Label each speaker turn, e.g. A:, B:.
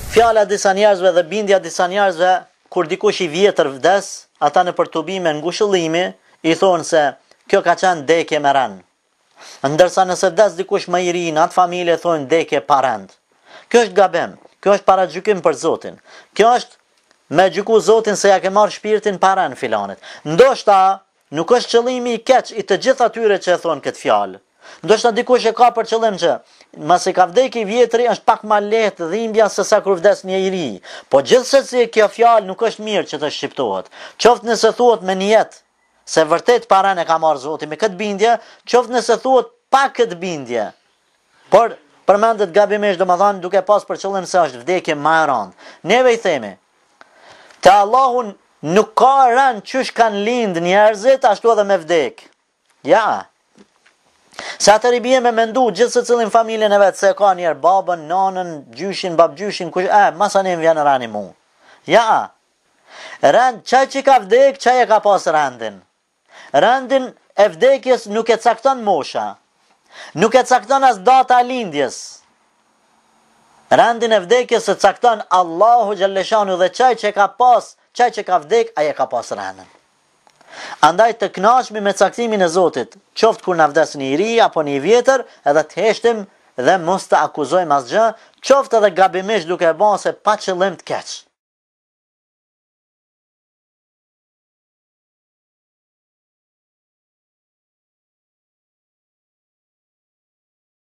A: Fjala disa njerëzve dhe bindja disa njerëzve, kur dikush i vjetër vdes, ata në përtubime në ngushëllimi, i thonë se kjo ka qenë dekje me rënd. Ndërsa nëse vdes dikush më i ri në atë familje, thonë dekje pa rënd. Kjo është gabim, kjo është para gjykim për Zotin. Kjo është me gjyku Zotin se ja ke marrë shpirtin pa rënd filanit. Ndoshta nuk është qëllimi i keq i të gjithë atyre që e thonë këtë fjalë. Ndoshta dikush e ka për qëllim që masi ka vdek i vjetri është pak ma lehtë dhimbja se sa kur vdes një i ri. Po gjithsesi kjo fjalë nuk është mirë që të shqiptohet. Qoftë nëse thuhet me niyet se vërtet parën e ka marrë Zoti me këtë bindje, qoftë nëse thuhet pa këtë bindje. Por përmendet gabimisht, domethënë duke pas për qëllim se është vdekje më e rëndë. Neve i themi, te Allahu nuk ka rënd qysh kanë lind njerëzit, ashtu edhe me vdek. Ja. Se atër i bje me mendu gjithë se cilin familjen e vetë, se ka njerë babën, nanën, gjyshin, babgjyshin, kush, masanim vjenë rani mu. Ja, rend, qaj që ka vdek, qaj e ka pas rendin. Rendin e vdekjes nuk e cakton mosha, nuk e cakton as data lindjes. Rendin e vdekjes e cakton Allahu Gjalleshanu dhe qaj që ka pas, qaj që ka vdek, aje ka pas rendin. Andaj të kënaqemi me caktimin e Zotit, qoftë kur na vdes një i ri apo një i vjetër, edhe të heshtim dhe mos të akuzojmë asgjë, qoftë edhe gabimisht duke e bën se pa qëllim të keq.